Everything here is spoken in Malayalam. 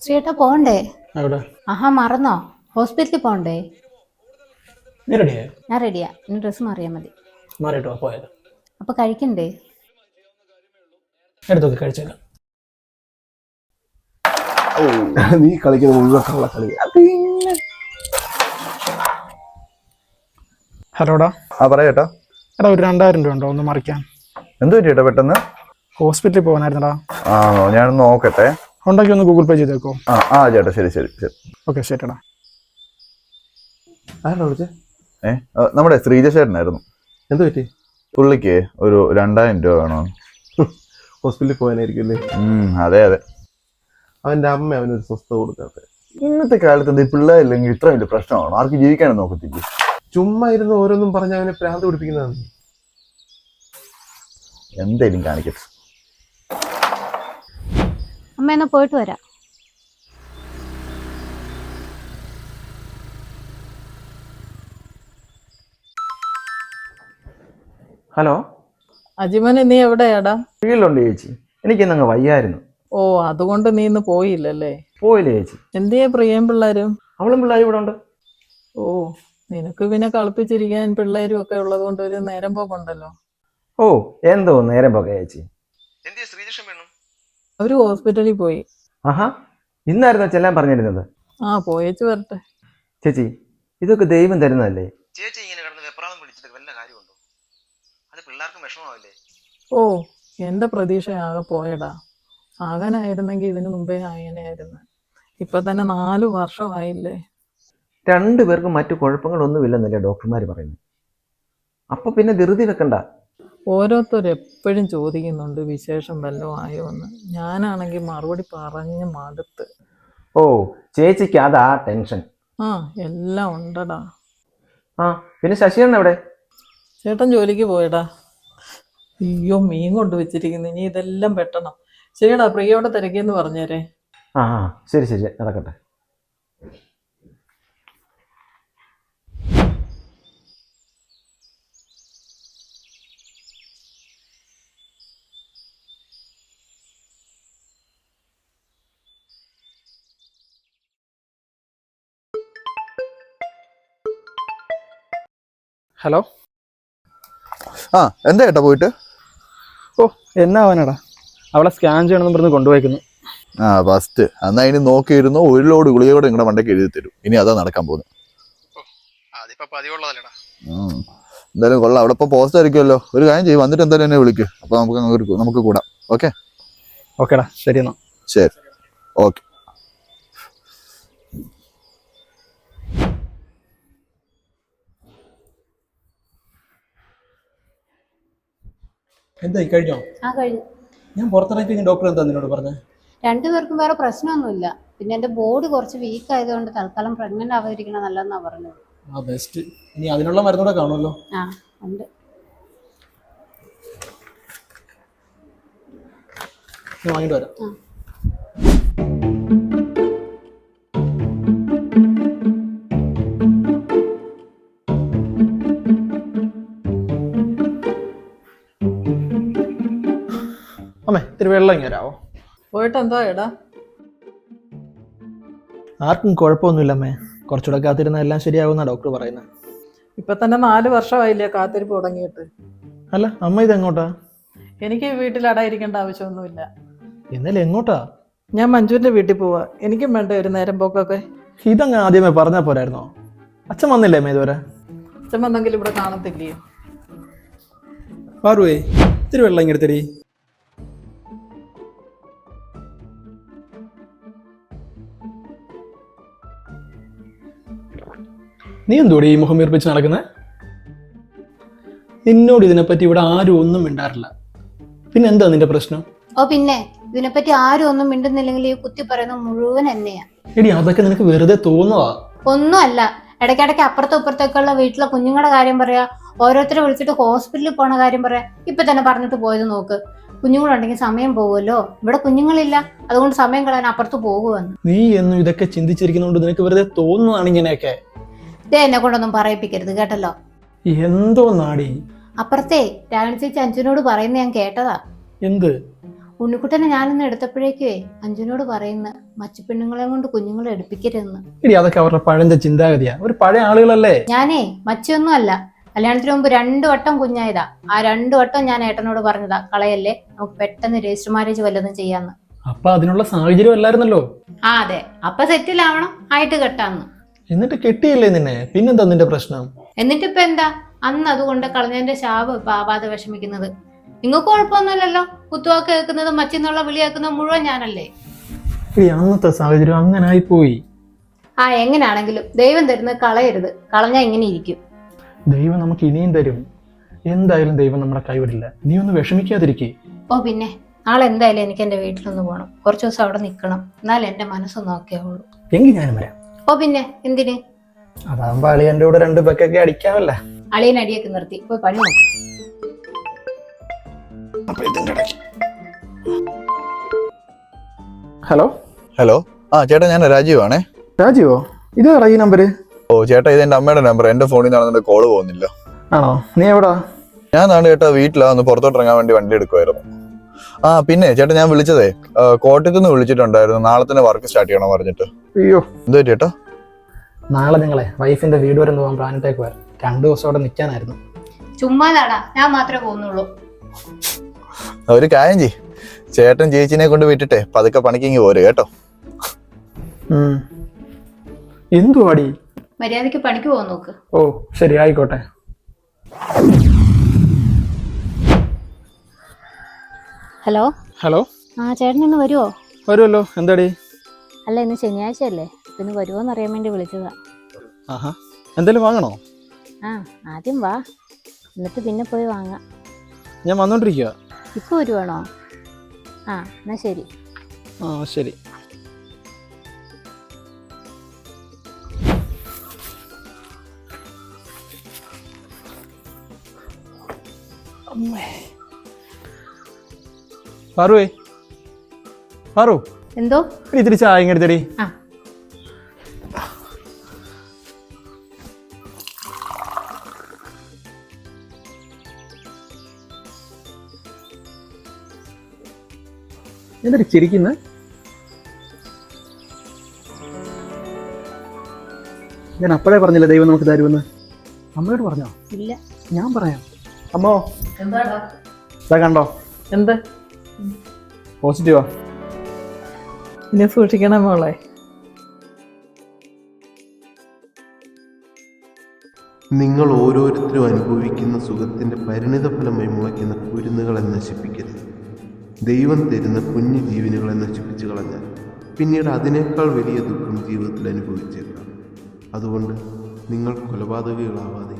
ശ്രീയേട്ടാ പോണ്ടേ? അവിടെ ആഹാ മറന്നോ? ഹോസ്പിറ്റലിൽ പോണ്ടേ? നീ റെഡിയായോ? ഞാൻ റെഡിയാ, ഇനി ഡ്രസ്സ് മാറിയാ മതി. മാറിയിട്ടോ പോയത് അപ്പൊ കഴിക്കണ്ടേ? എടുത്തൊക്കെ കഴിച്ചേക്കാം. നീ കളിക്കുന്ന മുഴുവൻ കള്ളക്കളി. ഹലോടാ. പറയട്ടാ. എടാ ഒരു 2000 രൂപ ഉണ്ടോ ഒന്ന് മറിക്കാൻ? എന്ത് പറ്റിയേട്ടാ പെട്ടെന്ന്? ഹോസ്പിറ്റലിൽ പോകാനായിരുന്നടാ. ആണോ? ഞാനൊന്ന് നോക്കട്ടെ. ഉണ്ടെങ്കിൽ ഒന്ന് ഗൂഗിൾ പേ ചെയ്തേക്കോ. ചേട്ടാ ശരി ശരി ശരി. ഓക്കെ ശരിടാ. ആരാ വിളിച്ചേ? നമ്മുടെ ശ്രീജ ചേട്ടനായിരുന്നു. എന്ത് പറ്റി? പുള്ളിക്ക് ഒരു 2000 രൂപ വേണോ? ഹോസ്പിറ്റലിൽ പോകാനായിരിക്കും അല്ലേ? അതെ അതെ. അവന്റെ അമ്മ അവനൊരു സ്വസ്ഥത കൊടുക്കാത്ത. ഇന്നത്തെ കാലത്ത് എന്താ പിള്ളേരില്ലെങ്കിൽ ഇത്ര വലിയ പ്രശ്നമാണോ? ആർക്ക് ജീവിക്കാനും നോക്കത്തില്ല. ചുമ്മാ ഇരുന്ന് ഓരോന്നും പറഞ്ഞ് അവനെ പ്രാന്ത് പിടിപ്പിക്കുന്നതാണ്. എന്തായാലും കാണിക്കട്ടെ. അമ്മ എന്നാ പോയിട്ട് വരാം. ഹലോ അജിമനെ, നീ എവിടെയാടാ? വീട്ടിലുണ്ട് ചേച്ചി. എനിക്കിന്നങ്ങ് വയ്യായിരുന്നു. ഓ, അതുകൊണ്ട് നീ ഇന്ന് പോയില്ലല്ലേ? പോയില്ലേ ചേച്ചി? എന്തിയെ പ്രിയം പിള്ളേരും? അവളും പിള്ളേരും ഇവിടെ ഉണ്ട്. ഓ, നിനക്ക് പിന്നെ കളിപ്പിച്ചിരിക്കാൻ പിള്ളേരും ഒക്കെ ഉള്ളത് കൊണ്ട് ഒരു നേരം പോക്കുണ്ടല്ലോ. ഓ, എന്തോ നേരം പോകാ ചേച്ചി. അവര് ഹോസ്പിറ്റലിൽ പോയി. ആഹാ, ഇന്നായിരുന്നു ചെല്ലാൻ പറഞ്ഞിരുന്നത്. പോയേച്ച് വരട്ടെ. ചേച്ചി, ഇതൊക്കെ ദൈവം തരുന്നതല്ലേ? ചേച്ചി ഇങ്ങനെ കിടന്ന് വെപ്രാളം പിടിച്ചിട്ട് വല്ല കാര്യമുണ്ടോ? അത് പിള്ളേർക്കും വിഷമമാവില്ലേ? ഓ, എന്റെ പ്രതീക്ഷ ആകെ പോയടാ. ആകാനായിരുന്നെങ്കിൽ ഇതിനു മുമ്പേ ആയനായിരുന്നു. ഇപ്പൊ തന്നെ 4 വർഷമായില്ലേ. 2 പേർക്കും മറ്റു കുഴപ്പങ്ങളൊന്നുമില്ലെന്നല്ലേ ഡോക്ടർമാർ പറയുന്നത്. അപ്പൊ പിന്നെ ധൃതി വെക്കണ്ട. ഓരോരുത്തർ എപ്പോഴും ചോദിക്കുന്നുണ്ട് വിശേഷം വല്ലതും ആയോ എന്ന്. ഞാനാണെങ്കിൽ മറുപടി പറഞ്ഞ് മടുത്ത്. ഓ, ചേച്ചിക്ക് അതാ ടെൻഷൻ. എല്ലാം ഉണ്ടടാ. പിന്നെ ശശികണ്ഠൻ എവിടെ? ചേട്ടൻ ജോലിക്ക് പോയടാ. അയ്യോ, മീൻ കൊണ്ട് വെച്ചിരിക്കുന്നു, ഇനി ഇതെല്ലാം വെട്ടണം. ശരിയടാ, പ്രിയോടെ തിരക്കിയെന്ന് പറഞ്ഞേരെ. ശരി ശരി, നടക്കട്ടെ. ഹലോ. എന്താ ഏട്ടാ പോയിട്ട്? ഓ, എന്നാവാനാടാ, അവളെ സ്കാൻ ചെയ്യണമെന്ന് പറഞ്ഞ് കൊണ്ടുപോയിക്കുന്നു. ഫസ്റ്റ് എന്നാ ഇനി നോക്കിയിരുന്നു. 1 ലോഡ് ഗുളികയോടെ നിങ്ങളുടെ മണ്ടയ്ക്ക് എഴുതി തരും. ഇനി അതാ നടക്കാൻ പോകുന്നത്. എന്തായാലും കൊള്ളാം. അവിടെ ഇപ്പൊ പോസ്റ്റ് ആയിരിക്കുമല്ലോ. ഒരു കാര്യം ചെയ്യും, വന്നിട്ട് എന്തായാലും എന്നെ വിളിക്ക്. അപ്പൊ നമുക്ക് കൂടാം. ഓക്കെ? ഓക്കേടാ, ശരി എന്നാ. ശരി, ഓക്കെ. എന്തായി, കഴിഞ്ഞോ? കഴിഞ്ഞു. ഞാൻ പുറത്തിറക്കി. ഡോക്ടർ എന്താ നിന്നോട് പറഞ്ഞേ? 2 പേർക്കും വേറെ പ്രശ്നമൊന്നുമില്ല. പിന്നെ എന്റെ ബോഡി കുറച്ച് വീക്ക് ആയതുകൊണ്ട് തൽക്കാലം പ്രഗ്നന്റ് ആവാതിരിക്കണം നല്ലതെന്നാ പറഞ്ഞത്. ബെസ്റ്റ്. ഇനി അതിനുള്ള മരുന്നൂടെ കാണുമല്ലോ. ഉണ്ട്. ഞാൻ വാങ്ങിട്ട് വരാം. അമ്മേ, ഇത്തിരി വെള്ളം ഇങ്ങനെ തരാമോ? പോയിട്ട് എന്താ എടാ? ആർക്കും കുഴപ്പമൊന്നുമില്ല അമ്മേ. കുറച്ചുകൂടെ കാത്തിരുന്ന എല്ലാം ശരിയാവുന്ന ഡോക്ടർ പറയുന്നത്. ഇപ്പൊ തന്നെ 4 വർഷമായില്ലേ കാത്തിരിപ്പ് തുടങ്ങിയിട്ട്. അല്ല അമ്മ, ഇതെങ്ങോട്ടാ? എനിക്ക് വീട്ടിൽ അടയിരിക്കേണ്ട ആവശ്യമൊന്നുമില്ല. എന്നാലും എങ്ങോട്ടാ? ഞാൻ മഞ്ജുവിന്റെ വീട്ടിൽ പോവാ. എനിക്കും വേണ്ട ഒരു നേരം പോക്കൊക്കെ. ഇതങ്ങ് ആദ്യമേ പറഞ്ഞാൽ പോരായിരുന്നോ? അച്ഛൻ വന്നില്ലേ അമ്മ ഇതുവരെ? അച്ഛൻ വന്നെങ്കിൽ ഇവിടെ കാണത്തില്ലയോ? പാറുവേ, ഇത്തിരി വെള്ളം ഇങ്ങനെ തരി. നീ എന്തോടെ ഈ മുഖം വീർപ്പിച്ച് നടക്കുന്നത്? നിന്നോട് ഇതിനെപ്പറ്റി ഇവിടെ ആരും ഒന്നും മിണ്ടാറില്ല. പിന്നെ എന്താ നിന്റെ പ്രശ്നം? പിന്നെ ഇതിനെപ്പറ്റി ആരും ഒന്നും മിണ്ടുന്നില്ലെങ്കിൽ ഈ കുത്തി പറയുന്നത് മുഴുവൻ എന്നെയാ. എടി, അതൊക്കെ നിനക്ക് വെറുതെ തോന്നുവാ. ഒന്നുമല്ല. ഇടയ്ക്കിടയ്ക്ക് അപ്പുറത്തും ഇപ്പുറത്തേക്കുള്ള വീട്ടിലെ കുഞ്ഞുങ്ങളുടെ കാര്യം പറയാ, ഓരോരുത്തരെ വിളിച്ചിട്ട് ഹോസ്പിറ്റലിൽ പോണ കാര്യം പറയാ. ഇപ്പൊ തന്നെ പറഞ്ഞിട്ട് പോയത് നോക്ക്. കുഞ്ഞുങ്ങളുണ്ടെങ്കിൽ സമയം പോകുമല്ലോ. ഇവിടെ കുഞ്ഞുങ്ങളില്ല, അതുകൊണ്ട് സമയം കളയാൻ അപ്പുറത്ത് പോകുമെന്ന്. നീ എന്നും ഇതൊക്കെ ചിന്തിച്ചിരിക്കുന്നോണ്ട് നിനക്ക് വെറുതെ തോന്നുന്നതാണ് ഇങ്ങനെയൊക്കെ. എന്നെ കൊണ്ടൊന്നും പറയിപ്പിക്കരുത് കേട്ടല്ലോ. എന്തോ നാടി. അപ്പുറത്തെ രാവണ ചേച്ചി അഞ്ചനോട് പറയുന്ന ഞാൻ കേട്ടതാ. എന്ത്? ഉണ്ണിക്കുട്ടനെ ഞാനിന്ന് എടുത്തപ്പോഴേക്കേ അഞ്ജുനോട് പറയുന്ന മച്ചുപെണ്ണുങ്ങളെ കൊണ്ട് കുഞ്ഞുങ്ങളെ എടുപ്പിക്കരുതെന്ന്. ഇനി അതൊക്കെ അവരുടെ പഴഞ്ച ചിന്താഗതിയാ. ഒരു പഴയ ആളുകളല്ലേ. ഞാനേ മച്ചൊന്നും അല്ല, കല്യാണത്തിന് മുമ്പ് 2 വട്ടം കുഞ്ഞായതാ. ആ 2 വട്ടം ഞാൻ ഏട്ടനോട് പറഞ്ഞതാ, കളയല്ലേ, നമുക്ക് പെട്ടെന്ന് രജിസ്റ്റർ മാരേജ് വല്ലതും ചെയ്യാന്ന്. അപ്പൊ അതിനുള്ള സാഹചര്യം അല്ലായിരുന്നല്ലോ. ആ അതെ, അപ്പൊ സെറ്റിലാവണം, ആയിട്ട് കെട്ടാന്ന്. എന്നിട്ട് കെട്ടിയില്ലേ നിന്നെ? പിന്നെന്താ നിന്റെ പ്രശ്നം? എന്നിട്ടിപ്പ എന്താ, അന്ന് അതുകൊണ്ട് കളഞ്ഞതിന്റെ ശാപം ഇപ്പൊ ആവാതെ വിഷമിക്കുന്നത്. നിങ്ങൾക്ക് കുഴപ്പമൊന്നുമില്ലല്ലോ. കുത്തുവാക്ക് കേൾക്കുന്നതും മച്ചിന്നുള്ള വിളി കേൾക്കുന്നതും മുഴുവൻ ഞാനല്ലേ. അന്നത്തെ സാഹചര്യം അങ്ങനെ ആയിപ്പോയി. ആ എങ്ങനെയാണെങ്കിലും ദൈവം തരുന്നത് കളയരുത്, കളഞ്ഞാ ഇങ്ങനെ ഇരിക്കും. ദൈവം നമുക്ക് ഇനിയും തരും. എന്തായാലും ദൈവം നമ്മളെ കൈവിടില്ല. നീ ഒന്ന് വിഷമിക്കാതിരിക്കേ. ഓ പിന്നെ, നാളെ എന്തായാലും എനിക്ക് എന്റെ വീട്ടിലൊന്ന് പോകണം. കുറച്ചു ദിവസം അവിടെ നിൽക്കണം, എന്നാലും എന്റെ മനസ്സൊന്ന് നോക്കിയാവുള്ളൂ. എങ്കിൽ ഞാനും വരാം. ഓ പിന്നെ, എന്തിന്? അതാകുമ്പോ അളിയന്റെ കൂടെ 2 പെക്കൊക്കെ അടിക്കാമല്ല. അളിയൻ അടിയൊക്കെ നിർത്തി പോയി പണി നോക്കും. ഹലോ ഹലോ, ആ ചേട്ടാ, ഞാൻ രാജീവാണേ. രാജീവോ? ഇതാ ഈ നമ്പര്? ഓ ചേട്ടാ, ഇത് എന്റെ അമ്മയുടെ നമ്പർ. എന്റെ ഫോണിൽ നിന്നാണ് കോള് പോകുന്നില്ല. ആണോ? നീ എവിടാ? ഞാൻ നാളെ ചേട്ടാ വീട്ടിലാ, ഒന്ന് പുറത്തോട്ട് ഇറങ്ങാൻ വേണ്ടി വണ്ടി എടുക്കുമായിരുന്നു. ആ പിന്നെ ചേട്ടാ, ഞാൻ വിളിച്ചതേ കോട്ടയത്ത് നിന്ന് വിളിച്ചിട്ടുണ്ടായിരുന്നു. നാളെ തന്നെ വർക്ക് സ്റ്റാർട്ട് ചെയ്യണം പറഞ്ഞിട്ട്. അയ്യോ, എന്തോ ചേട്ടാ? നാളെ ഞങ്ങളെ വൈഫിന്റെ വീട് വരെ പോകാൻ പ്ലാനത്തേക്ക് വരാം. 2 ദിവസം അവിടെ നിൽക്കാനായിരുന്നു. ചുമ്മാതാടാ, ഞാൻ മാത്രമേ പോകുന്നുള്ളൂ. ഒരു കാര്യം ചെയ്യ്, ചേട്ടൻ ചേച്ചിനെ കൊണ്ട് വിട്ടിട്ടെ പതുക്കെ പണിക്കിങ്ങി പോര് കേട്ടോ. എന്തുവാടി? മര്യാദയ്ക്ക് പണിക്ക് പോകാൻ നോക്ക്. ഓ ശരി, ആയിക്കോട്ടെ. ഹലോ ഹലോ, ആ ചേട്ടൻ ഇന്ന് വരുമോ? വരുമല്ലോ. എന്താടി? അല്ല, ഇന്ന് ശനിയാഴ്ച അല്ലേ, ഇന്ന് വരുമോന്ന് അറിയാൻ വേണ്ടി വിളിച്ചതാ. ആഹാ, എന്തെങ്കിലും വാങ്ങണോ? ആ ആദ്യം വാ, എന്നിട്ട് പിന്നെ പോയി വാങ്ങാം. ഞാൻ വന്നോണ്ടിരിക്കുക. ഇപ്പൊ വരുവാണോ? ആ എന്നാ ശരി. ആ ശരി. പാറുവേ, പാറു, എന്തോ? ഇത്തിരി ചായ ഇങ്ങെടുത്തടി. ആ എന്തൊരു ചിരിക്കുന്നത്? ഞാൻ അപ്പോഴേ പറഞ്ഞില്ല ദൈവം നമുക്ക് തരുമെന്ന്. അമ്മയോട് പറഞ്ഞോ? ഇല്ല. ഞാൻ പറയാം. അമ്മോ, എന്താടാ? ഇതാ കണ്ടോ? എന്ത്? പോസിറ്റീവാ. ഇനി സൂക്ഷിക്കണം മോളെ. നിങ്ങൾ ഓരോരുത്തരും അനുഭവിക്കുന്ന സുഖത്തിൻ്റെ പരിണിതഫലമായി മുളയ്ക്കുന്ന കുരുന്നുകളെ നശിപ്പിക്കരുത്. ദൈവം തരുന്ന കുഞ്ഞു ജീവനുകളെ നശിപ്പിച്ചു കളഞ്ഞാൽ പിന്നീട് അതിനേക്കാൾ വലിയ ദുഃഖം ജീവിതത്തിൽ അനുഭവിച്ചേക്കാം. അതുകൊണ്ട് നിങ്ങൾ കൊലപാതകികളാവാതെ